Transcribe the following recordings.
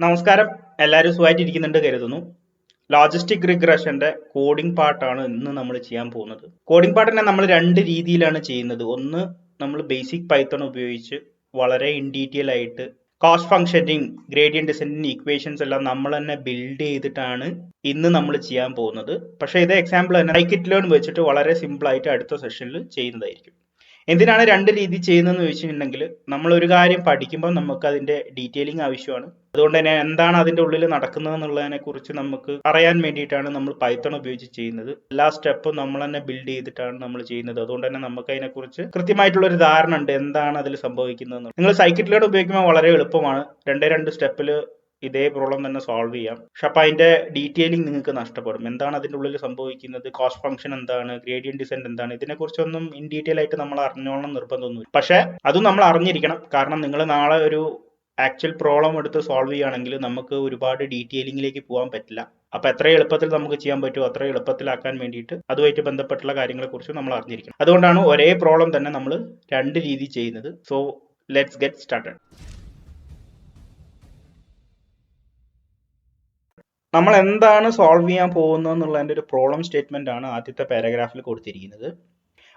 നമസ്കാരം, എല്ലാവരും സുഖമായിട്ടിരിക്കുന്നുണ്ട് കരുതുന്നു. ലോജിസ്റ്റിക് റിഗ്രഷന്റെ കോഡിംഗ് പാർട്ടാണ് ഇന്ന് നമ്മൾ ചെയ്യാൻ പോകുന്നത്. കോഡിംഗ് പാർട്ടിനെ നമ്മൾ രണ്ട് രീതിയിലാണ് ചെയ്യുന്നത്. ഒന്ന്, നമ്മൾ ബേസിക് പൈത്തൺ ഉപയോഗിച്ച് വളരെ ഇൻ ഡീറ്റെയിൽ ആയിട്ട് കോസ്റ്റ് ഫംഗ്ഷന്റെയും ഗ്രേഡിയന്റ് ഡിസെൻഡിന്റെ ഇക്വേഷൻസ് എല്ലാം നമ്മൾ തന്നെ ബിൽഡ് ചെയ്തിട്ടാണ് ഇന്ന് നമ്മൾ ചെയ്യാൻ പോകുന്നത്. പക്ഷേ ഇത് എക്സാമ്പിൾ തന്നെ സ്കൈറ്റ് ലേൺ വെച്ചിട്ട് വളരെ സിമ്പിൾ ആയിട്ട് അടുത്ത സെഷനിൽ ചെയ്യുന്നതായിരിക്കും. എന്തിനാണ് രണ്ട് രീതി ചെയ്യുന്നതെന്ന് ചോദിച്ചിട്ടുണ്ടെങ്കിൽ, നമ്മൾ ഒരു കാര്യം പഠിക്കുമ്പോൾ നമുക്ക് അതിന്റെ ഡീറ്റെയിലിംഗ് ആവശ്യമാണ്. അതുകൊണ്ട് തന്നെ എന്താണ് അതിന്റെ ഉള്ളിൽ നടക്കുന്നത് എന്നുള്ളതിനെ കുറിച്ച് നമുക്ക് അറിയാൻ വേണ്ടിയിട്ടാണ് നമ്മൾ പൈത്തൺ ഉപയോഗിച്ച് ചെയ്യുന്നത്. എല്ലാ സ്റ്റെപ്പും നമ്മൾ തന്നെ ബിൽഡ് ചെയ്തിട്ടാണ് നമ്മൾ ചെയ്യുന്നത്. അതുകൊണ്ട് തന്നെ നമുക്ക് അതിനെക്കുറിച്ച് കൃത്യമായിട്ടുള്ള ഒരു ധാരണ ഉണ്ട് എന്താണ് അതിൽ സംഭവിക്കുന്നത്. നിങ്ങൾ സൈക്കിറ്റ് ലേൺ ഉപയോഗിക്കുമ്പോൾ വളരെ എളുപ്പമാണ്. രണ്ട് സ്റ്റെപ്പിൽ ഇതേ പ്രോബ്ലം തന്നെ സോൾവ് ചെയ്യാം. പക്ഷെ അപ്പൊ അതിന്റെ ഡീറ്റെയിലിംഗ് നിങ്ങൾക്ക് നഷ്ടപ്പെടും. എന്താണ് അതിന്റെ ഉള്ളിൽ സംഭവിക്കുന്നത്, കോസ്റ്റ് ഫംഗ്ഷൻ എന്താണ്, ഗ്രേഡിയന്റ് ഡിസെൻഡ് എന്താണ്, ഇതിനെക്കുറിച്ചൊന്നും ഇൻ ഡീറ്റെയിൽ ആയിട്ട് നമ്മൾ അറിഞ്ഞോളണം നിർബന്ധമൊന്നുമില്ല. പക്ഷെ അതും നമ്മൾ അറിഞ്ഞിരിക്കണം. കാരണം നിങ്ങൾ നാളെ ഒരു ആക്ച്വൽ പ്രോബ്ലം എടുത്ത് സോൾവ് ചെയ്യുകയാണെങ്കിൽ നമുക്ക് ഒരുപാട് ഡീറ്റെയിലിംഗിലേക്ക് പോകാൻ പറ്റില്ല. അപ്പൊ എത്ര എളുപ്പത്തിൽ നമുക്ക് ചെയ്യാൻ പറ്റുമോ അത്ര എളുപ്പത്തിലാക്കാൻ വേണ്ടിയിട്ട് അതുമായിട്ട് ബന്ധപ്പെട്ടുള്ള കാര്യങ്ങളെ കുറിച്ച് നമ്മൾ അറിഞ്ഞിരിക്കണം. അതുകൊണ്ടാണ് ഒരേ പ്രോബ്ലം തന്നെ നമ്മൾ രണ്ട് രീതി ചെയ്യുന്നത്. So let's get started. നമ്മൾ എന്താണ് സോൾവ് ചെയ്യാൻ പോകുന്നത് എന്നുള്ളതിൻ്റെ ഒരു പ്രോബ്ലം സ്റ്റേറ്റ്മെന്റ് ആണ് ആദ്യത്തെ പാരഗ്രാഫിൽ കൊടുത്തിരിക്കുന്നത്.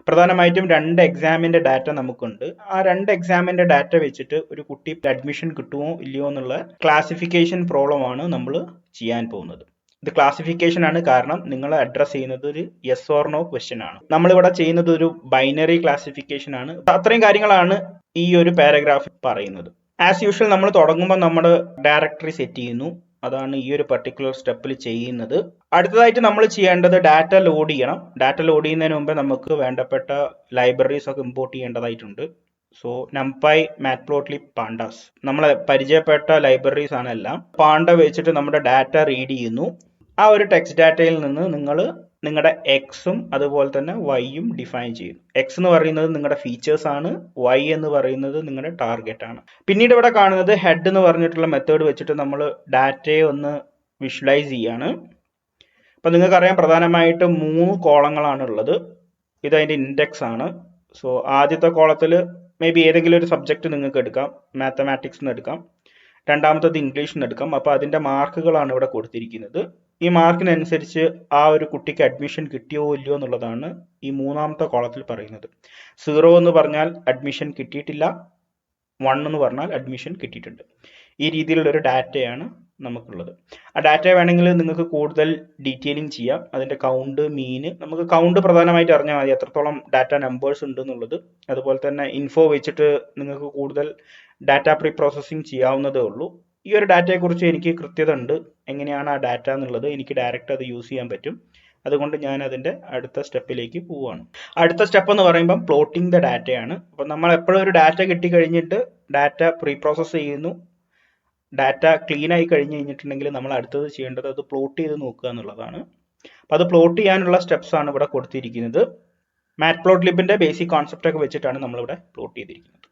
പ്രധാനമായിട്ടും രണ്ട് എക്സാമിന്റെ ഡാറ്റ നമുക്കുണ്ട്. ആ രണ്ട് എക്സാമിന്റെ ഡാറ്റ വെച്ചിട്ട് ഒരു കുട്ടിക്ക് അഡ്മിഷൻ കിട്ടുമോ ഇല്ലയോ എന്നുള്ള ക്ലാസിഫിക്കേഷൻ പ്രോബ്ലം ആണ് നമ്മൾ ചെയ്യാൻ പോകുന്നത്. ഇത് ക്ലാസിഫിക്കേഷൻ ആണ്, കാരണം നിങ്ങൾ അഡ്രസ് ചെയ്യുന്നത് ഒരു യെസ് ഓർ നോ ക്വസ്റ്റ്യൻ ആണ്. നമ്മളിവിടെ ചെയ്യുന്നത് ഒരു ബൈനറി ക്ലാസിഫിക്കേഷൻ ആണ്. അത്രയും കാര്യങ്ങളാണ് ഈ ഒരു പാരഗ്രാഫിൽ പറയുന്നത്. ആസ് യൂഷ്വൽ നമ്മൾ തുടങ്ങുമ്പോൾ നമ്മുടെ ഡയറക്ടറി സെറ്റ് ചെയ്യുന്നു. അതാണ് ഈ ഒരു പർട്ടിക്കുലർ സ്റ്റെപ്പിൽ ചെയ്യുന്നത്. അടുത്തതായിട്ട് നമ്മൾ ചെയ്യേണ്ടത് ഡാറ്റ ലോഡ് ചെയ്യണം. ഡാറ്റ ലോഡ് ചെയ്യുന്നതിന് മുമ്പ് നമുക്ക് വേണ്ടപ്പെട്ട ലൈബ്രറീസ് ഒക്കെ ഇമ്പോർട്ട് ചെയ്യേണ്ടതായിട്ടുണ്ട്. സോ numpy, matplotlib, pandas നമ്മളെ പരിചയപ്പെട്ട ലൈബ്രറീസ് ആണ് എല്ലാം. പാണ്ട വെച്ചിട്ട് നമ്മുടെ ഡാറ്റ റീഡ് ചെയ്യുന്നു. ആ ഒരു ടെക്സ്റ്റ് ഡാറ്റയിൽ നിന്ന് നിങ്ങൾ നിങ്ങളുടെ എക്സും അതുപോലെ തന്നെ വൈയും ഡിഫൈൻ ചെയ്യുന്നു. എക്സ് എന്ന് പറയുന്നത് നിങ്ങളുടെ ഫീച്ചേഴ്സ് ആണ്, വൈ എന്ന് പറയുന്നത് നിങ്ങളുടെ ടാർഗറ്റ് ആണ്. പിന്നീട് ഇവിടെ കാണുന്നത് ഹെഡ് എന്ന് പറഞ്ഞിട്ടുള്ള മെത്തേഡ് വെച്ചിട്ട് നമ്മൾ ഡാറ്റയെ ഒന്ന് വിഷ്വലൈസ് ചെയ്യാണ്. അപ്പൊ നിങ്ങൾക്കറിയാം പ്രധാനമായിട്ടും 3 കോളങ്ങളാണ് ഉള്ളത്. ഇത് അതിന്റെ ഇൻഡെക്സ് ആണ്. സോ ആദ്യത്തെ കോളത്തിൽ മേ ബി ഏതെങ്കിലും ഒരു സബ്ജക്റ്റ് നിങ്ങൾക്ക് എടുക്കാം, മാത്തമാറ്റിക്സ് എന്ന് എടുക്കാം. രണ്ടാമത്തത് ഇംഗ്ലീഷ് എന്ന് എടുക്കാം. അപ്പൊ അതിന്റെ മാർക്കുകളാണ് ഇവിടെ കൊടുത്തിരിക്കുന്നത്. ഈ മാർക്കിനനുസരിച്ച് ആ ഒരു കുട്ടിക്ക് അഡ്മിഷൻ കിട്ടിയോ ഇല്ലയോ എന്നുള്ളതാണ് ഈ മൂന്നാമത്തെ കോളത്തിൽ പറയുന്നത്. 0 എന്ന് പറഞ്ഞാൽ അഡ്മിഷൻ കിട്ടിയിട്ടില്ല, 1 എന്ന് പറഞ്ഞാൽ അഡ്മിഷൻ കിട്ടിയിട്ടുണ്ട്. ഈ രീതിയിലുള്ള ഒരു ഡാറ്റയാണ് നമുക്കുള്ളത്. ആ ഡാറ്റ വേണമെങ്കിൽ നിങ്ങൾക്ക് കൂടുതൽ ഡീറ്റെയിലിംഗ് ചെയ്യാം. അതിന്റെ കൗണ്ട്, മീന്, നമുക്ക് കൗണ്ട് പ്രധാനമായിട്ട് അറിഞ്ഞാൽ മതി, എത്രത്തോളം ഡാറ്റ നമ്പേഴ്സ് ഉണ്ട് എന്നുള്ളത്. അതുപോലെ തന്നെ ഇൻഫോ വെച്ചിട്ട് നിങ്ങൾക്ക് കൂടുതൽ ഡാറ്റ പ്രീ പ്രോസസ്സിംഗ് ചെയ്യാവുന്നതേ ഉള്ളൂ. ഈ ഒരു ഡാറ്റയെ കുറിച്ച് എനിക്ക് കൃത്യത ഉണ്ട്. എങ്ങനെയാണ് ആ ഡാറ്റ എന്നുള്ളത് എനിക്ക് ഡയറക്റ്റ് അത് യൂസ് ചെയ്യാൻ പറ്റും. അതുകൊണ്ട് ഞാൻ അതിന്റെ അടുത്ത സ്റ്റെപ്പിലേക്ക് പോവുകയാണ്. അടുത്ത സ്റ്റെപ്പ് എന്ന് പറയുമ്പോൾ പ്ലോട്ടിംഗ് ദ ഡാറ്റയാണ്. അപ്പം നമ്മൾ എപ്പോഴും ഒരു ഡാറ്റ കിട്ടി കഴിഞ്ഞിട്ട് ഡാറ്റ പ്രീ പ്രോസസ് ചെയ്യുന്നു. ഡാറ്റ ക്ലീൻ ആയി കഴിഞ്ഞ് കഴിഞ്ഞിട്ടുണ്ടെങ്കിൽ നമ്മൾ അടുത്തത് ചെയ്യേണ്ടത് അത് പ്ലോട്ട് ചെയ്ത് നോക്കുക എന്നുള്ളതാണ്. അപ്പം അത് പ്ലോട്ട് ചെയ്യാനുള്ള സ്റ്റെപ്സ് ആണ് ഇവിടെ കൊടുത്തിരിക്കുന്നത്. മാറ്റ്പ്ലോട്ലിബിന്റെ ബേസിക് കോൺസെപ്റ്റ് ഒക്കെ വെച്ചിട്ടാണ് നമ്മളിവിടെ പ്ലോട്ട് ചെയ്തിരിക്കുന്നത്.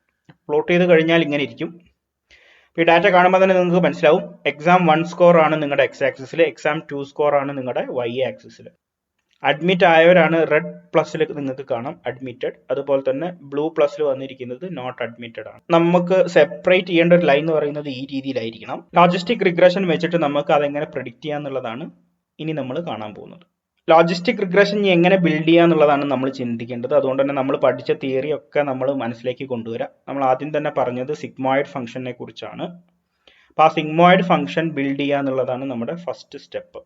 പ്ലോട്ട് ചെയ്ത് കഴിഞ്ഞാൽ ഇങ്ങനെ ഇരിക്കും. ഈ ഡാറ്റ കാണുമ്പോൾ തന്നെ നിങ്ങൾക്ക് മനസ്സിലാവും എക്സാം 1 സ്കോർ ആണ് നിങ്ങളുടെ എക്സ് ആക്സിസിൽ, എക്സാം 2 സ്കോർ ആണ് നിങ്ങളുടെ വൈ ആക്സിസിൽ. അഡ്മിറ്റ് ആയവരാണ് റെഡ് പ്ലസ്സിൽ നിങ്ങൾക്ക് കാണാം അഡ്മിറ്റഡ്. അതുപോലെ തന്നെ ബ്ലൂ പ്ലസ്സിൽ വന്നിരിക്കുന്നത് നോട്ട് അഡ്മിറ്റഡ് ആണ്. നമുക്ക് സെപ്പറേറ്റ് ചെയ്യേണ്ട ഒരു ലൈൻ എന്ന് പറയുന്നത് ഈ രീതിയിലായിരിക്കണം. ലോജിസ്റ്റിക് റിഗ്രഷൻ വെച്ചിട്ട് നമുക്ക് അതെങ്ങനെ പ്രെഡിക്റ്റ് ചെയ്യാന്നുള്ളതാണ് ഇനി നമ്മൾ കാണാൻ പോകുന്നത്. ലോജിസ്റ്റിക് റിഗ്രഷൻ എങ്ങനെ ബിൽഡ് ചെയ്യാന്നുള്ളതാണ് നമ്മൾ ചിന്തിക്കേണ്ടത്. അതുകൊണ്ട് തന്നെ നമ്മൾ പഠിച്ച തിയറി ഒക്കെ നമ്മൾ മനസ്സിലേക്ക് കൊണ്ടുവരാം. നമ്മൾ ആദ്യം തന്നെ പറഞ്ഞത് സിഗ്മോയിഡ് ഫംഗ്ഷനെ കുറിച്ചാണ്. അപ്പോൾ ആ സിഗ്മോയിഡ് ഫംഗ്ഷൻ ബിൽഡ് ചെയ്യുക എന്നുള്ളതാണ് നമ്മുടെ ഫസ്റ്റ് സ്റ്റെപ്പ്.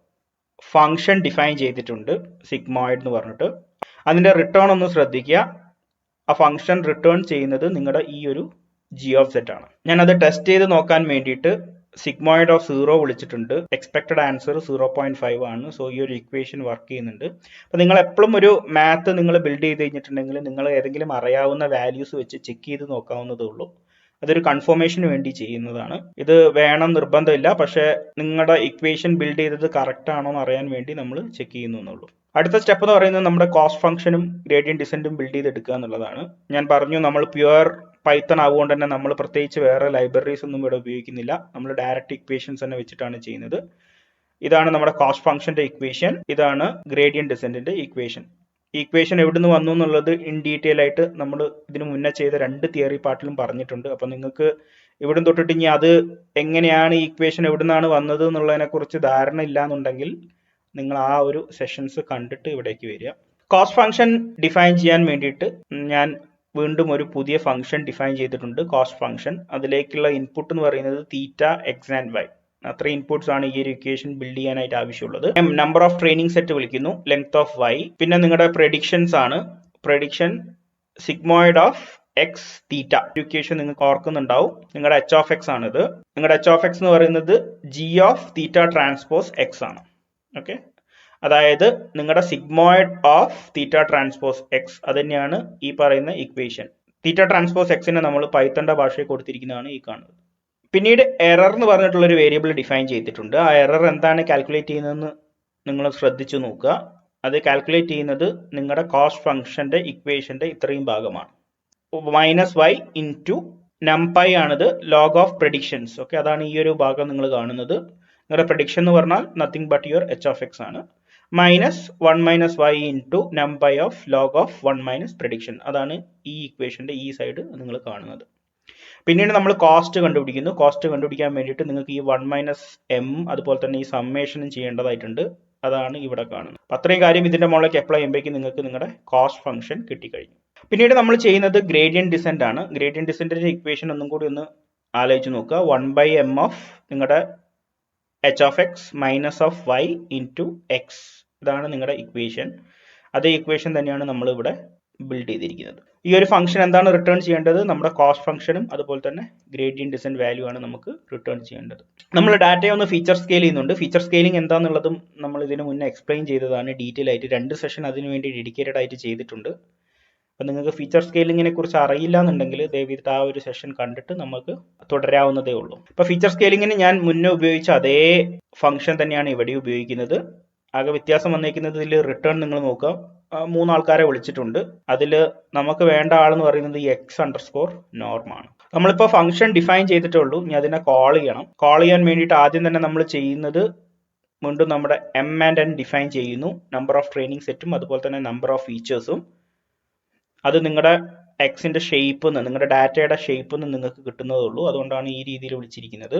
ഫംഗ്ഷൻ ഡിഫൈൻ ചെയ്തിട്ടുണ്ട് സിഗ്മോയിഡ് എന്ന് പറഞ്ഞിട്ട്. അതിന്റെ റിട്ടേൺ ഒന്ന് ശ്രദ്ധിക്കുക. ആ ഫംഗ്ഷൻ റിട്ടേൺ ചെയ്യുന്നത് നിങ്ങളുടെ ഈ ഒരു ജി ഓഫ് സെറ്റ് ആണ്. ഞാൻ അത് ടെസ്റ്റ് ചെയ്ത് നോക്കാൻ വേണ്ടിയിട്ട് സിഗ്മോയിഡ് ഓഫ് 0 വിളിച്ചിട്ടുണ്ട്. എക്സ്പെക്ടഡ് ആൻസർ 0.5 ആണ്. സോ ഈ ഒരു ഇക്വേഷൻ വർക്ക് ചെയ്യുന്നുണ്ട്. അപ്പൊ നിങ്ങൾ എപ്പോഴും ഒരു മാത്ത് നിങ്ങൾ ബിൽഡ് ചെയ്ത് കഴിഞ്ഞിട്ടുണ്ടെങ്കിൽ നിങ്ങൾ ഏതെങ്കിലും അറിയാവുന്ന വാല്യൂസ് വെച്ച് ചെക്ക് ചെയ്ത് നോക്കാവുന്നതേ ഉള്ളൂ. അതൊരു കൺഫർമേഷന് വേണ്ടി ചെയ്യുന്നതാണ്. ഇത് വേണം നിർബന്ധമില്ല, പക്ഷെ നിങ്ങളുടെ ഇക്വേഷൻ ബിൽഡ് ചെയ്തത് കറക്റ്റ് ആണോ എന്ന് അറിയാൻ വേണ്ടി നമ്മൾ ചെക്ക് ചെയ്യുന്നു എന്നുള്ളൂ. അടുത്ത സ്റ്റെപ്പ് എന്ന് പറയുന്നത് നമ്മുടെ കോസ്റ്റ് ഫംഗ്ഷനും ഗ്രേഡിയന്റ് ഡിസെൻഡും ബിൽഡ് ചെയ്തെടുക്കുക എന്നുള്ളതാണ്. ഞാൻ പറഞ്ഞു നമ്മൾ പ്യുവർ പൈത്തൺ ആവുകൊണ്ട് തന്നെ നമ്മൾ പ്രത്യേകിച്ച് വേറെ ലൈബ്രറീസ് ഒന്നും ഇവിടെ ഉപയോഗിക്കുന്നില്ല. നമ്മൾ ഡയറക്റ്റ് ഇക്വേഷൻസ് തന്നെ വെച്ചിട്ടാണ് ചെയ്യുന്നത്. ഇതാണ് നമ്മുടെ കോസ്റ്റ് ഫംഗ്ഷന്റെ ഇക്വേഷൻ, ഇതാണ് ഗ്രേഡിയന്റ് ഡിസെൻഡിന്റെ ഇക്വേഷൻ. ഈക്വേഷൻ എവിടുന്ന് വന്നു എന്നുള്ളത് ഇൻ ഡീറ്റെയിൽ ആയിട്ട് നമ്മൾ ഇതിനു മുന്നേ ചെയ്ത 2 തിയറി പാർട്ടിലും പറഞ്ഞിട്ടുണ്ട്. അപ്പൊ നിങ്ങൾക്ക് ഇവിടം തൊട്ടിട്ട് ഇനി അത് എങ്ങനെയാണ് ഈ ഇക്വേഷൻ എവിടെ നിന്നാണ് വന്നത് എന്നുള്ളതിനെ കുറിച്ച് ധാരണ ഇല്ല എന്നുണ്ടെങ്കിൽ നിങ്ങൾ ആ ഒരു സെഷൻസ് കണ്ടിട്ട് ഇവിടേക്ക് വരിക. കോസ്റ്റ് ഫംഗ്ഷൻ ഡിഫൈൻ ചെയ്യാൻ വേണ്ടിയിട്ട് ഞാൻ വീണ്ടും ഒരു പുതിയ ഫംഗ്ഷൻ ഡിഫൈൻ ചെയ്തിട്ടുണ്ട്, കോസ്റ്റ് ഫംഗ്ഷൻ. അതിലേക്കുള്ള ഇൻപുട്ട് എന്ന് പറയുന്നത് തീറ്റ, എക്സ് ആൻഡ് വൈ. അത്ര ഇൻപുട്സ് ആണ് ഈ ഒരു ഇക്വേഷൻ ബിൽഡ് ചെയ്യാനായിട്ട് ആവശ്യമുള്ളത്. നമ്പർ ഓഫ് ട്രെയിനിങ് സെറ്റ് വിളിക്കുന്നു, ലെങ്ത് ഓഫ് വൈ, പിന്നെ നിങ്ങളുടെ പ്രഡിക്ഷൻസ് ആണ്. Prediction sigmoid of X theta. Equation നിങ്ങൾക്ക് ഓർക്കുന്നുണ്ടാവും, നിങ്ങളുടെ എച്ച് ഓഫ് എക്സ് ആണിത്. നിങ്ങളുടെ എച്ച് ഓഫ് എക്സ് എന്ന് പറയുന്നത് G of theta transpose X ആണ്. ഓക്കെ, അതായത് നിങ്ങളുടെ sigmoid of theta transpose X, അത് തന്നെയാണ് ഈ പറയുന്ന ഇക്വേഷൻ. തീറ്റ ട്രാൻസ്പോസ് എക്സിനെ നമ്മൾ പൈത്തണിന്റെ ഭാഷയിൽ കൊടുത്തിരിക്കുന്നതാണ് ഈ കാണുന്നത്. പിന്നീട് എറർ എന്ന് പറഞ്ഞിട്ടുള്ള ഒരു വേരിയബിൾ ഡിഫൈൻ ചെയ്തിട്ടുണ്ട്. ആ എറർ എന്താണ് കാൽക്കുലേറ്റ് ചെയ്യുന്നതെന്ന് നിങ്ങൾ ശ്രദ്ധിച്ചു നോക്കുക. അത് കാൽക്കുലേറ്റ് ചെയ്യുന്നത് നിങ്ങളുടെ കോസ്റ്റ് ഫംഗ്ഷന്റെ ഇക്വേഷന്റെ ഇത്രയും ഭാഗമാണ്. -y ഇൻറ്റു numpy ആണിത്, ലോഗ് ഓഫ് പ്രഡിക്ഷൻസ്. ഓക്കെ, അതാണ് ഈ ഒരു ഭാഗം നിങ്ങൾ കാണുന്നത്. നിങ്ങളുടെ പ്രഡിക്ഷൻ എന്ന് പറഞ്ഞാൽ nothing but your H of X ആണ്. -1 - y into numpy of log of 1 - prediction. അതാണ് ഈ ഇക്വേഷന്റെ ഈ സൈഡ് നിങ്ങൾ കാണുന്നത്. പിന്നീട് നമ്മൾ കോസ്റ്റ് കണ്ടുപിടിക്കുന്നു. കോസ്റ്റ് കണ്ടുപിടിക്കാൻ വേണ്ടിയിട്ട് നിങ്ങൾക്ക് ഈ 1 - m അതുപോലെ തന്നെ ഈ സമ്മേഷനും ചെയ്യേണ്ടതായിട്ടുണ്ട്. അതാണ് ഇവിടെ കാണുന്നത്. അത്രയും കാര്യം ഇതിന്റെ മുകളിലേക്ക് അപ്ലൈ ചെയ്യുമ്പോഴേക്കും നിങ്ങൾക്ക് നിങ്ങളുടെ കോസ്റ്റ് ഫംഗ്ഷൻ കിട്ടിക്കഴിഞ്ഞു. പിന്നീട് നമ്മൾ ചെയ്യുന്നത് ഗ്രേഡിയന്റ് ഡിസെന്റ് ആണ്. ഗ്രേഡിയന്റ് ഡിസെന്റിന്റെ ഇക്വേഷൻ ഒന്നും കൂടി ഒന്ന് ആലോചിച്ച് നോക്കുക. 1/m ഓഫ് നിങ്ങളുടെ H of X minus of Y into X. ഇതാണ് നിങ്ങളുടെ ഇക്വേഷൻ. അതേ ഇക്വേഷൻ തന്നെയാണ് നമ്മൾ ഇവിടെ ബിൽഡ് ചെയ്തിരിക്കുന്നത്. ഈ ഒരു ഫംഗ്ഷൻ എന്താണ് റിട്ടേൺ ചെയ്യേണ്ടത്? നമ്മുടെ കോസ്റ്റ് ഫംഗ്ഷനും അതുപോലെ തന്നെ ഗ്രേഡിയന്റ് ഡിസെന്റ് വാല്യൂ ആണ് നമുക്ക് റിട്ടേൺ ചെയ്യേണ്ടത്. നമ്മൾ ഡാറ്റയെ ഒന്ന് ഫീച്ചർ സ്കെയിൽ ചെയ്യുന്നുണ്ട്. ഫീച്ചർ സ്കെയിലിംഗ് എന്താണെന്നുള്ളതും നമ്മൾ ഇതിനു മുന്നേ എക്സ്പ്ലെയിൻ ചെയ്തതാണ് ഡീറ്റെയിൽ ആയിട്ട്. 2 സെഷൻ അതിനു വേണ്ടി ഡെഡിക്കേറ്റഡ് ആയിട്ട് ചെയ്തിട്ടുണ്ട്. അപ്പം നിങ്ങൾക്ക് ഫീച്ചർ സ്കെയിലിങ്ങിനെ കുറിച്ച് അറിയില്ല എന്നുണ്ടെങ്കിൽ ദയവിട്ട് ആ ഒരു സെഷൻ കണ്ടിട്ട് നമുക്ക് തുടരാവുന്നതേ ഉള്ളൂ. അപ്പോൾ ഫീച്ചർ സ്കെയിലിങ്ങിന് ഞാൻ മുന്നേ ഉപയോഗിച്ച അതേ ഫംഗ്ഷൻ തന്നെയാണ് ഇവിടെ ഉപയോഗിക്കുന്നത്. ആകെ വ്യത്യാസം വന്നിരിക്കുന്നത് ഇതിൽ റിട്ടേൺ നിങ്ങൾ നോക്കുക. 3 ആൾക്കാരെ വിളിച്ചിട്ടുണ്ട്. അതിൽ നമുക്ക് വേണ്ട ആളെന്ന് പറയുന്നത് x_norm ആണ്. നമ്മളിപ്പോൾ ഫംഗ്ഷൻ ഡിഫൈൻ ചെയ്തിട്ടേ ഉള്ളൂ. ഇനി അതിനെ കോൾ ചെയ്യണം. കോൾ ചെയ്യാൻ വേണ്ടിയിട്ട് ആദ്യം തന്നെ നമ്മൾ ചെയ്യുന്നത് വീണ്ടും നമ്മുടെ m and n ഡിഫൈൻ ചെയ്യുന്നു. നമ്പർ ഓഫ് ട്രെയിനിങ് സെറ്റും അതുപോലെ തന്നെ നമ്പർ ഓഫ് ഫീച്ചേഴ്സും. അത് നിങ്ങളുടെ എക്സിന്റെ ഷേപ്പ് നിങ്ങളുടെ ഡാറ്റയുടെ ഷേപ്പ് നിങ്ങൾക്ക് കിട്ടുന്നതേ ഉള്ളൂ. അതുകൊണ്ടാണ് ഈ രീതിയിൽ വിളിച്ചിരിക്കുന്നത്.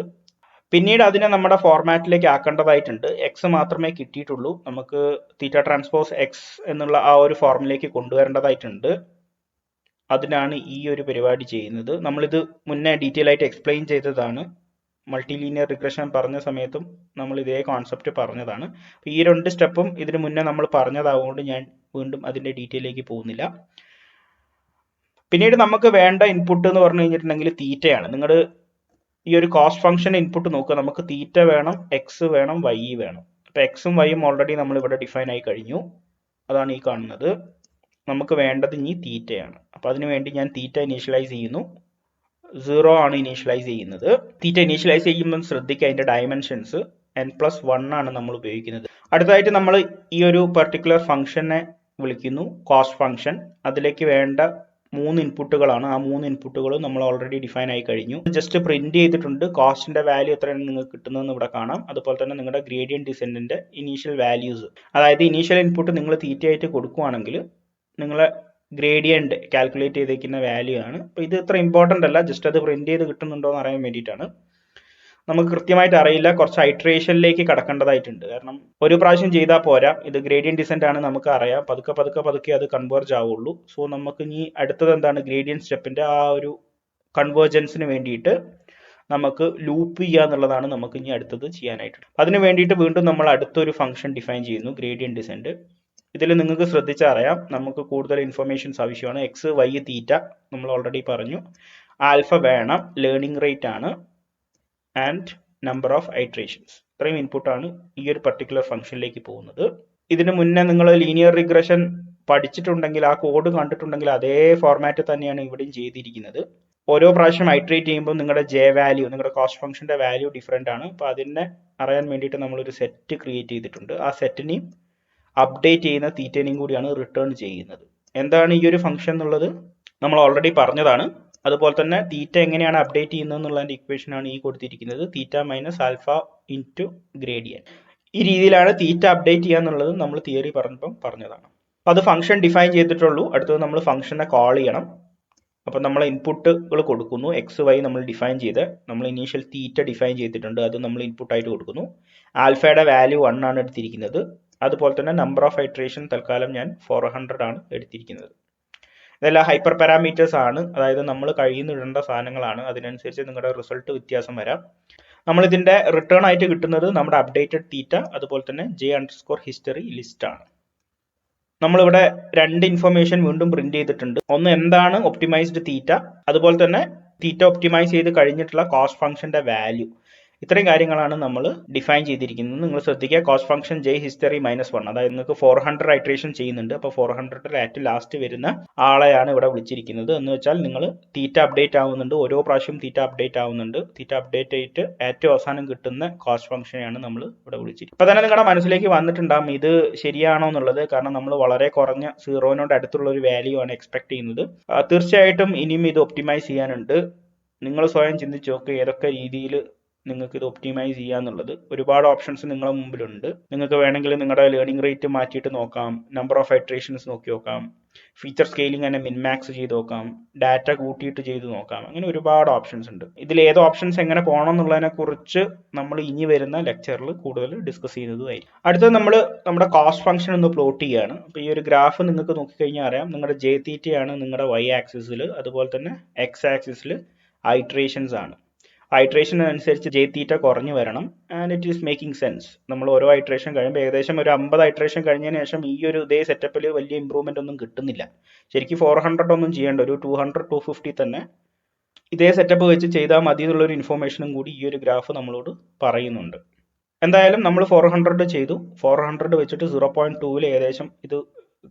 പിന്നീട് അതിനെ നമ്മുടെ ഫോർമാറ്റിലേക്ക് ആക്കേണ്ടതായിട്ടുണ്ട്. എക്സ് മാത്രമേ കിട്ടിയിട്ടുള്ളൂ. നമുക്ക് തീറ്റ ട്രാൻസ്പോസ് എക്സ് എന്നുള്ള ആ ഒരു ഫോർമിലേക്ക് കൊണ്ടുവരേണ്ടതായിട്ടുണ്ട്. അതിനാണ് ഈ ഒരു പരിപാടി ചെയ്യുന്നത്. നമ്മളിത് മുന്നേ ഡീറ്റെയിൽ ആയിട്ട് എക്സ്പ്ലെയിൻ ചെയ്തതാണ്. മൾട്ടിലീനിയർ റിഗ്രഷൻ പറഞ്ഞ സമയത്തും നമ്മൾ ഇതേ കോൺസെപ്റ്റ് പറഞ്ഞതാണ്. ഈ 2 സ്റ്റെപ്പും ഇതിന് മുന്നേ നമ്മൾ പറഞ്ഞതാവുകൊണ്ട് ഞാൻ വീണ്ടും അതിന്റെ ഡീറ്റെയിലേക്ക് പോകുന്നില്ല. പിന്നീട് നമുക്ക് വേണ്ട ഇൻപുട്ട് എന്ന് പറഞ്ഞു കഴിഞ്ഞിട്ടുണ്ടെങ്കിൽ തീറ്റയാണ്. നിങ്ങൾ ഈ ഒരു കോസ്റ്റ് ഫംഗ്ഷൻ ഇൻപുട്ട് നോക്കുക. നമുക്ക് തീറ്റ വേണം, എക്സ് വേണം, വൈ വേണം. അപ്പോൾ എക്സും വൈയും ഓൾറെഡി നമ്മൾ ഇവിടെ ഡിഫൈൻ ആയി കഴിഞ്ഞു. അതാണ് ഈ കാണുന്നത്. നമുക്ക് വേണ്ടത് ഇനി തീറ്റയാണ്. അപ്പോൾ അതിനു വേണ്ടി ഞാൻ തീറ്റ ഇനീഷ്യലൈസ് ചെയ്യുന്നു. 0 ആണ് ഇനീഷ്യലൈസ് ചെയ്യുന്നത്. തീറ്റ ഇനീഷ്യലൈസ് ചെയ്യുമ്പോൾ ശ്രദ്ധിക്കുക, അതിന്റെ ഡയമെൻഷൻസ് n+1 ആണ് നമ്മൾ ഉപയോഗിക്കുന്നത്. അടുത്തതായിട്ട് നമ്മൾ ഈ ഒരു പെർട്ടിക്കുലർ ഫംഗ്ഷനെ വിളിക്കുന്നു കോസ്റ്റ് ഫംഗ്ഷൻ. അതിലേക്ക് വേണ്ട 3 ഇൻപുട്ടുകളാണ്. ആ 3 ഇൻപുട്ടുകളും നമ്മൾ ഓൾറെഡി ഡിഫൈൻ ആയി കഴിഞ്ഞു. ജസ്റ്റ് പ്രിന്റ് ചെയ്തിട്ടുണ്ട്. കോസ്റ്റിന്റെ വാല്യൂ എത്രയാണ് നിങ്ങൾക്ക് കിട്ടുന്നതെന്ന് ഇവിടെ കാണാം. അതുപോലെ തന്നെ നിങ്ങളുടെ ഗ്രേഡിയന്റ് ഡിസെന്റിന്റെ ഇനീഷ്യൽ വാല്യൂസ്, അതായത് ഇനീഷ്യൽ ഇൻപുട്ട് നിങ്ങൾ തീറ്റയായിട്ട് കൊടുക്കുകയാണെങ്കിൽ നിങ്ങളെ ഗ്രേഡിയന്റ് കാൽക്കുലേറ്റ് ചെയ്തേക്കുന്ന വാല്യൂ ആണ്. അപ്പോൾ ഇത് ഇത്ര ഇമ്പോർട്ടൻ്റ് അല്ല, ജസ്റ്റ് അത് പ്രിന്റ് ചെയ്ത് കിട്ടുന്നുണ്ടോ എന്ന് അറിയാൻ വേണ്ടിയിട്ടാണ്. നമുക്ക് കൃത്യമായിട്ട് അറിയില്ല, കുറച്ച് ഐട്രേഷനിലേക്ക് കടക്കേണ്ടതായിട്ടുണ്ട്. കാരണം ഒരു പ്രാവശ്യം ചെയ്താൽ പോരാ. ഇത് ഗ്രേഡിയന്റ് ഡിസെന്റ് ആണ്, നമുക്ക് അറിയാം. പതുക്കെ അത് കൺവേർജ് ആവുള്ളൂ. സോ നമുക്ക് ഇനി അടുത്തത് എന്താണ്, ഗ്രേഡിയന്റ് സ്റ്റെപ്പിന്റെ ആ ഒരു കൺവേർജൻസിന് വേണ്ടിയിട്ട് നമുക്ക് ലൂപ്പ് ചെയ്യുക എന്നുള്ളതാണ് നമുക്ക് ഇനി അടുത്തത് ചെയ്യാനായിട്ട്. അതിന് വേണ്ടിയിട്ട് വീണ്ടും നമ്മൾ അടുത്തൊരു ഫംഗ്ഷൻ ഡിഫൈൻ ചെയ്യുന്നു, ഗ്രേഡിയന്റ് ഡിസെന്റ്. ഇതിൽ നിങ്ങൾക്ക് ശ്രദ്ധിച്ചറിയാം, നമുക്ക് കൂടുതൽ ഇൻഫർമേഷൻസ് ആവശ്യമാണ്. എക്സ്, വൈ, തീറ്റ നമ്മൾ ഓൾറെഡി പറഞ്ഞു. ആൽഫ വേണം, ലേണിംഗ് റേറ്റ് ആണ്, ആൻഡ് നമ്പർ ഓഫ് ഐട്രേഷൻസ്. ഇത്രയും ഇൻപുട്ടാണ് ഈ ഒരു പർട്ടിക്കുലർ ഫംഗ്ഷനിലേക്ക് പോകുന്നത്. ഇതിന് മുന്നേ നിങ്ങൾ ലീനിയർ റിഗ്രഷൻ പഠിച്ചിട്ടുണ്ടെങ്കിൽ, ആ കോഡ് കണ്ടിട്ടുണ്ടെങ്കിൽ അതേ ഫോർമാറ്റ് തന്നെയാണ് ഇവിടെയും ചെയ്തിരിക്കുന്നത്. ഓരോ പ്രാവശ്യം ഐട്രേറ്റ് ചെയ്യുമ്പോൾ നിങ്ങളുടെ ജെ വാല്യൂ, നിങ്ങളുടെ കോസ്റ്റ് ഫംഗ്ഷന്റെ വാല്യൂ ഡിഫറെൻ്റ് ആണ്. അപ്പോൾ അതിനെ അറിയാൻ വേണ്ടിയിട്ട് നമ്മളൊരു സെറ്റ് ക്രിയേറ്റ് ചെയ്തിട്ടുണ്ട്. ആ സെറ്റിനെയും അപ്ഡേറ്റ് ചെയ്യുന്ന തീറ്റനെയും കൂടിയാണ് റിട്ടേൺ ചെയ്യുന്നത്. എന്താണ് ഈ ഒരു ഫംഗ്ഷൻ എന്നുള്ളത് നമ്മൾ ഓൾറെഡി പറഞ്ഞതാണ്. അതുപോലെ തന്നെ തീറ്റ എങ്ങനെയാണ് അപ്ഡേറ്റ് ചെയ്യുന്നത് എന്നുള്ളതിന്റെ ഇക്വേഷൻ ആണ് ഈ കൊടുത്തിരിക്കുന്നത്. Theta minus alpha into gradient. ഈ രീതിയിലാണ് തീറ്റ അപ്ഡേറ്റ് ചെയ്യുക എന്നുള്ളത് നമ്മൾ തിയറി പറഞ്ഞപ്പോൾ പറഞ്ഞതാണ്. അപ്പോൾ അത് ഫംഗ്ഷൻ ഡിഫൈൻ ചെയ്തിട്ടുള്ളൂ. അടുത്തത് നമ്മൾ ഫംഗ്ഷനെ കോൾ ചെയ്യണം. അപ്പോൾ നമ്മൾ ഇൻപുട്ടുകൾ കൊടുക്കുന്നു. എക്സ് വൈ നമ്മൾ ഡിഫൈൻ ചെയ്ത് നമ്മൾ ഇനീഷ്യൽ തീറ്റ ഡിഫൈൻ ചെയ്തിട്ടുണ്ട്, അത് നമ്മൾ ഇൻപുട്ടായിട്ട് കൊടുക്കുന്നു. ആൽഫയുടെ വാല്യൂ 1 ആണ് എടുത്തിരിക്കുന്നത്. അതുപോലെ തന്നെ നമ്പർ ഓഫ് ഇറ്ററേഷൻ തൽക്കാലം ഞാൻ 400 ആണ് എടുത്തിരിക്കുന്നത്. ഇതെല്ലാം ഹൈപ്പർ പാരാമീറ്റേഴ്സ് ആണ്, അതായത് നമ്മൾ കഴിയുന്നിടേണ്ട സാധനങ്ങളാണ്. അതിനനുസരിച്ച് നിങ്ങളുടെ റിസൾട്ട് വ്യത്യാസം വരാം. നമ്മൾ ഇതിന്റെ റിട്ടേൺ ആയിട്ട് കിട്ടുന്നത് നമ്മുടെ അപ്ഡേറ്റഡ് തീറ്റ അതുപോലെ തന്നെ j_history ലിസ്റ്റ് ആണ്. നമ്മളിവിടെ രണ്ട് ഇൻഫർമേഷൻ വീണ്ടും പ്രിന്റ് ചെയ്തിട്ടുണ്ട്. ഒന്ന് എന്താണ് ഒപ്റ്റിമൈസ്ഡ് തീറ്റ, അതുപോലെ തന്നെ തീറ്റ ഒപ്റ്റിമൈസ് ചെയ്ത് കഴിഞ്ഞിട്ടുള്ള കോസ്റ്റ് ഫംഗ്ഷന്റെ വാല്യൂ. ഇത്രയും കാര്യങ്ങളാണ് നമ്മൾ ഡിഫൈൻ ചെയ്തിരിക്കുന്നത്. നിങ്ങൾ ശ്രദ്ധിക്കുക, കോസ്റ്റ് ഫംഗ്ഷൻ j_1, അതായത് നിങ്ങൾക്ക് 400 ഐറ്ററേഷൻ ചെയ്യുന്നുണ്ട്. അപ്പോൾ 400 ഏറ്റവും ലാസ്റ്റ് വരുന്ന ആളെയാണ് ഇവിടെ വിളിച്ചിരിക്കുന്നത്. എന്ന് വെച്ചാൽ നിങ്ങൾ തീറ്റ അപ്ഡേറ്റ് ആവുന്നുണ്ട്, ഓരോ പ്രാവശ്യം തീറ്റ അപ്ഡേറ്റ് ആവുന്നുണ്ട്. തീറ്റ അപ്ഡേറ്റ് ആയിട്ട് ഏറ്റവും അവസാനം കിട്ടുന്ന കോസ്റ്റ് ഫംഗ്ഷനെയാണ് നമ്മൾ ഇവിടെ വിളിച്ചിരിക്കുന്നത്. ഇപ്പൊ തന്നെ നിങ്ങളുടെ മനസ്സിലേക്ക് വന്നിട്ടുണ്ടാകും ഇത് ശരിയാണോ എന്നുള്ളത്. കാരണം നമ്മൾ വളരെ കുറഞ്ഞ 0 അടുത്തുള്ള ഒരു വാല്യൂ ആണ് എക്സ്പെക്ട് ചെയ്യുന്നത്. തീർച്ചയായിട്ടും ഇനിയും ഇത് ഒപ്റ്റിമൈസ് ചെയ്യാനുണ്ട്. നിങ്ങൾ സ്വയം ചിന്തിച്ച് നോക്കുക ഏതൊക്കെ രീതിയിൽ നിങ്ങൾക്ക് ഇത് ഒപ്റ്റിമൈസ് ചെയ്യാന്നുള്ളത്. ഒരുപാട് ഓപ്ഷൻസ് നിങ്ങളുടെ മുമ്പിലുണ്ട്. നിങ്ങൾക്ക് വേണമെങ്കിൽ നിങ്ങളുടെ ലേണിംഗ് റേറ്റ് മാറ്റിയിട്ട് നോക്കാം, നമ്പർ ഓഫ് ഇറ്ററേഷൻസ് നോക്കി നോക്കാം, ഫീച്ചർ സ്കെയിലിംഗ് തന്നെ മിൻമാക്സ് ചെയ്ത് നോക്കാം, ഡാറ്റ കൂട്ടിയിട്ട് ചെയ്ത് നോക്കാം. അങ്ങനെ ഒരുപാട് ഓപ്ഷൻസ് ഉണ്ട്. ഇതിൽ ഏത് ഓപ്ഷൻസ് എങ്ങനെ പോകണം എന്നുള്ളതിനെ കുറിച്ച് നമ്മൾ ഇനി വരുന്ന ലെക്ചറിൽ കൂടുതൽ ഡിസ്കസ് ചെയ്യുന്നതായിരിക്കും. അടുത്തത് നമ്മൾ നമ്മുടെ കോസ്റ്റ് ഫംഗ്ഷൻ ഒന്ന് പ്ലോട്ട് ചെയ്യുകയാണ്. അപ്പോൾ ഈ ഒരു ഗ്രാഫ് നിങ്ങൾക്ക് നോക്കിക്കഴിഞ്ഞാൽ അറിയാം, നിങ്ങളുടെ ജെ തീറ്റയാണ് നിങ്ങളുടെ y ആക്സിസിൽ, അതുപോലെ തന്നെ എക്സ് ആക്സിസിൽ ഐറ്ററേഷൻസ് ആണ്. ഐറ്ററേഷൻ അനുസരിച്ച് ജെ തീറ്റ കുറഞ്ഞു വരണം. And it is making sense. നമ്മൾ ഓരോ ഐറ്ററേഷൻ കഴിയുമ്പോൾ ഏകദേശം ഒരു 50 ഐറ്ററേഷൻ കഴിഞ്ഞതിന് ശേഷം ഈ ഒരു ഇതേ സെറ്റപ്പിൽ വലിയ ഇമ്പ്രൂവ്മെന്റ് ഒന്നും കിട്ടുന്നില്ല. ശരിക്കും 400 ഒന്നും ചെയ്യേണ്ട, ഒരു 200-250 തന്നെ ഇതേ സെറ്റപ്പ് വെച്ച് ചെയ്താൽ മതി എന്നുള്ളൊരു ഇൻഫോർമേഷനും കൂടി ഈ ഒരു ഗ്രാഫ് നമ്മളോട് പറയുന്നുണ്ട്. എന്തായാലും നമ്മൾ 400 ചെയ്തു. 400 വെച്ചിട്ട് 0.2 ഏകദേശം ഇത്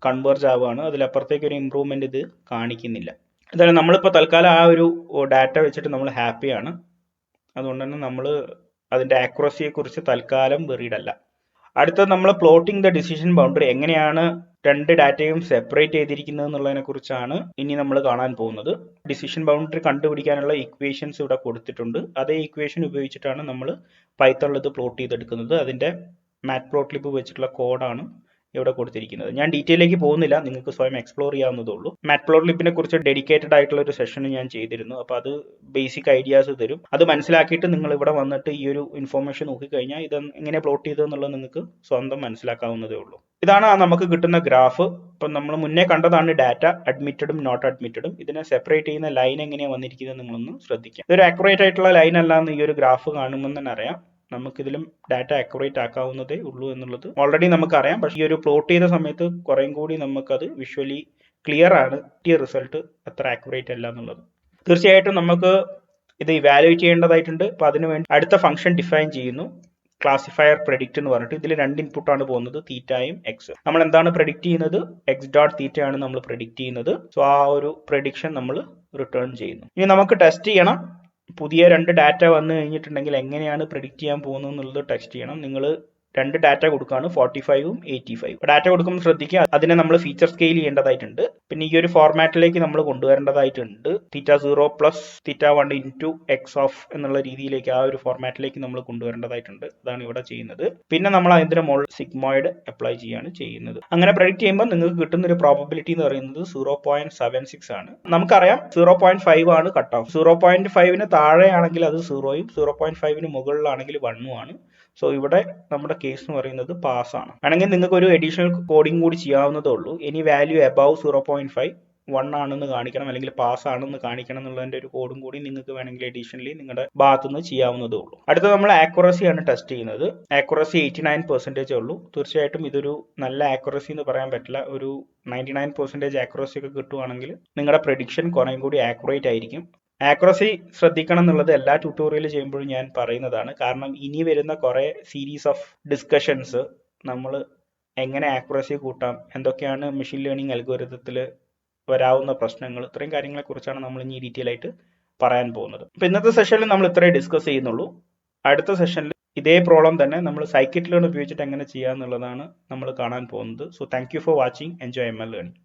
കൺവേർജ് ആവുകയാണ്. അതിലപ്പുറത്തേക്ക് ഒരു ഇമ്പ്രൂവ്മെന്റ് ഇത് കാണിക്കുന്നില്ല. എന്തായാലും നമ്മളിപ്പോൾ തൽക്കാലം ആ ഒരു ഡാറ്റ വെച്ചിട്ട് നമ്മൾ ഹാപ്പിയാണ്. അതുകൊണ്ട് തന്നെ നമ്മൾ അതിന്റെ ആക്യുറസിയെ കുറിച്ച് തൽക്കാലം വെറീഡ് അല്ല. അടുത്തത് നമ്മൾ പ്ലോട്ടിംഗ് ദ ഡിസിഷൻ ബൗണ്ടറി, എങ്ങനെയാണ് രണ്ട് ഡാറ്റയും സെപ്പറേറ്റ് ചെയ്തിരിക്കുന്നത് എന്നുള്ളതിനെ കുറിച്ചാണ് ഇനി നമ്മൾ കാണാൻ പോകുന്നത്. ഡിസിഷൻ ബൗണ്ടറി കണ്ടുപിടിക്കാനുള്ള ഇക്വേഷൻസ് ഇവിടെ കൊടുത്തിട്ടുണ്ട്. അതേ ഇക്വേഷൻ ഉപയോഗിച്ചിട്ടാണ് നമ്മൾ പൈത്തണിൽ ഇത് പ്ലോട്ട് ചെയ്തെടുക്കുന്നത്. അതിന്റെ മാറ്റ്പ്ലോട്ലിബ് വെച്ചിട്ടുള്ള കോഡാണ് ഇവിടെ കൊടുത്തിരിക്കുന്നത്. ഞാൻ ഡീറ്റെയിലേക്ക് പോകുന്നില്ല, നിങ്ങൾക്ക് സ്വയം എക്സ്പ്ലോർ ചെയ്യാവുന്നതേ ഉള്ളൂ. മാറ്റ്പ്ലോട്ലിബിനെ കുറിച്ച് ഡെഡിക്കേറ്റഡ് ആയിട്ടുള്ള ഒരു സെഷൻ ഞാൻ ചെയ്തിരുന്നു. അപ്പോൾ അത് ബേസിക് ഐഡിയാസ് തരും. അത് മനസ്സിലാക്കിയിട്ട് നിങ്ങൾ ഇവിടെ വന്നിട്ട് ഈ ഒരു ഇൻഫോർമേഷൻ നോക്കിക്കഴിഞ്ഞാൽ ഇത് എങ്ങനെ പ്ലോട്ട് ചെയ്തതെന്നുള്ളത് നിങ്ങൾക്ക് സ്വന്തം മനസ്സിലാക്കാവുന്നതേ ഉള്ളൂ. ഇതാണ് നമുക്ക് കിട്ടുന്ന ഗ്രാഫ്. ഇപ്പം നമ്മൾ മുന്നേ കണ്ടതാണ് ഡാറ്റ അഡ്മിറ്റഡും നോട്ട് അഡ്മിറ്റഡും. ഇതിനെ സെപ്പറേറ്റ് ചെയ്യുന്ന ലൈൻ എങ്ങനെയാണ് വന്നിരിക്കുന്നത് നിങ്ങളൊന്ന് ശ്രദ്ധിക്കാം. ഇതൊരു ആക്യുറേറ്റ് ആയിട്ടുള്ള ലൈൻ അല്ല എന്ന് ഈ ഒരു ഗ്രാഫ് കാണുമ്പോൾ തന്നെ അറിയാം. നമുക്കിതിലും ഡാറ്റ അക്യുറേറ്റ് ആക്കാവുന്നതേ ഉള്ളൂ എന്നുള്ളത് ഓൾറെഡി നമുക്കറിയാം. പക്ഷേ ഈ ഒരു പ്ലോട്ട് ചെയ്ത സമയത്ത് കുറേം കൂടി നമുക്കത് വിഷ്വലി ക്ലിയർ ആണ്, കിട്ടിയ റിസൾട്ട് അത്ര ആക്യുറേറ്റ് അല്ല എന്നുള്ളത്. തീർച്ചയായിട്ടും നമുക്ക് ഇത് ഇവാലുവേറ്റ് ചെയ്യേണ്ടതായിട്ടുണ്ട്. അപ്പോൾ അതിനുവേണ്ടി അടുത്ത ഫംഗ്ഷൻ ഡിഫൈൻ ചെയ്യുന്നു, ക്ലാസിഫയർ പ്രെഡിക്റ്റ് എന്ന് പറഞ്ഞിട്ട്. ഇതിൽ രണ്ട് ഇൻപുട്ടാണ് പോകുന്നത്, തീറ്റയും എക്സ്. നമ്മൾ എന്താണ് പ്രെഡിക്റ്റ് ചെയ്യുന്നത്? എക്സ് ഡോട്ട് തീറ്റ ആണ് നമ്മൾ പ്രെഡിക്റ്റ് ചെയ്യുന്നത്. സോ ആ ഒരു പ്രെഡിക്ഷൻ നമ്മൾ റിട്ടേൺ ചെയ്യുന്നു. ഇനി നമുക്ക് ടെസ്റ്റ് ചെയ്യണം, പുതിയ രണ്ട് ഡാറ്റ വന്നു കഴിഞ്ഞിട്ടുണ്ടെങ്കിൽ എങ്ങനെയാണ് പ്രെഡിക്റ്റ് ചെയ്യാൻ പോകുന്നത് എന്നുള്ളത് ടെസ്റ്റ് ചെയ്യണം. നിങ്ങൾ രണ്ട് ഡാറ്റ കൊടുക്കുകയാണ്, 45ഉം 85. ഡാറ്റ കൊടുക്കുമ്പോൾ ശ്രദ്ധിക്കുക, അതിനെ നമ്മൾ ഫീച്ചർ സ്കെയിൽ ചെയ്യേണ്ടതായിട്ടുണ്ട്. പിന്നെ ഈ ഒരു ഫോർമാറ്റിലേക്ക് നമ്മൾ കൊണ്ടുവരേണ്ടതായിട്ടുണ്ട്. θ0 പ്ലസ് θ1 ഇൻറ്റു എക്സ് ഓഫ് എന്നുള്ള രീതിയിലേക്ക് ആ ഒരു ഫോർമാറ്റിലേക്ക് നമ്മൾ കൊണ്ടുവരേണ്ടതായിട്ടുണ്ട്. അതാണ് ഇവിടെ ചെയ്യുന്നത്. പിന്നെ നമ്മൾ അതിന്റെ മുകളിൽ സിഗ്മോയിഡ് അപ്ലൈ ചെയ്യാണ് ചെയ്യുന്നത്. അങ്ങനെ പ്രെഡിക്റ്റ് ചെയ്യുമ്പോൾ നിങ്ങൾക്ക് കിട്ടുന്ന ഒരു പ്രോബബിലിറ്റി എന്ന് പറയുന്നത് 0.76 ആണ്. നമുക്കറിയാം 0.5 ആണ് കട്ട് ഓഫ്. 0.5ന് താഴെയാണെങ്കിൽ അത് 0യും 0.5ന് മുകളിലാണെങ്കിൽ 1ഉം ആണ്. സോ ഇവിടെ നമ്മുടെ കേസ് എന്ന് പറയുന്നത് പാസ് ആണ്. ആണെങ്കിൽ നിങ്ങൾക്ക് ഒരു അഡീഷണൽ കോഡിംഗ് കൂടി ചെയ്യാവുന്നതേ ഉള്ളൂ. എനി വാല്യൂ അബവ് 0.5 1 ആണെന്ന് കാണിക്കണം, അല്ലെങ്കിൽ പാസ് ആണെന്ന് കാണിക്കണം എന്നുള്ളതിന്റെ ഒരു കോഡും കൂടി നിങ്ങൾക്ക് വേണമെങ്കിൽ അഡീഷണലി നിങ്ങളുടെ ഭാഗത്തുനിന്ന് ചെയ്യാവുന്നതേ ഉള്ളൂ. അടുത്ത നമ്മൾ ആക്യുറസി ആണ് ടെസ്റ്റ് ചെയ്യുന്നത്. ആക്യുറസി 89% ഉള്ളൂ. തീർച്ചയായിട്ടും ഇതൊരു നല്ല ആക്യുറസി എന്ന് പറയാൻ പറ്റില്ല. ഒരു 99% ആക്യുറസി ഒക്കെ കിട്ടുവാണെങ്കിൽ നിങ്ങളുടെ പ്രെഡിക്ഷൻ കുറേ കൂടി ആക്യുറേറ്റ് ആയിരിക്കും. ആക്യുറസി ശ്രദ്ധിക്കണം എന്നുള്ളത് എല്ലാ ട്യൂട്ടോറിയൽ ചെയ്യുമ്പോഴും ഞാൻ പറയുന്നതാണ്. കാരണം ഇനി വരുന്ന കുറേ സീരീസ് ഓഫ് ഡിസ്കഷൻസ് നമ്മൾ എങ്ങനെ ആക്യുറസി കൂട്ടാം, എന്തൊക്കെയാണ് മെഷീൻ ലേണിംഗ് അൽഗോരിതത്തിൽ വരാവുന്ന പ്രശ്നങ്ങൾ, ഇത്രയും കാര്യങ്ങളെ കുറിച്ചാണ് നമ്മൾ ഇനി ഡീറ്റെയിൽ ആയിട്ട് പറയാൻ പോകുന്നത്. അപ്പോൾ ഇന്നത്തെ സെഷനിൽ നമ്മൾ ഇത്രയും ഡിസ്കസ് ചെയ്യുന്നുള്ളൂ. അടുത്ത സെഷനിൽ ഇതേ പ്രോബ്ലം തന്നെ നമ്മൾ സൈക്കിറ്റ് ലേൺ ഉപയോഗിച്ചിട്ട് എങ്ങനെ ചെയ്യാന്നുള്ളതാണ് നമ്മൾ കാണാൻ പോകുന്നത്. So thank you for watching. Enjoy ML learning.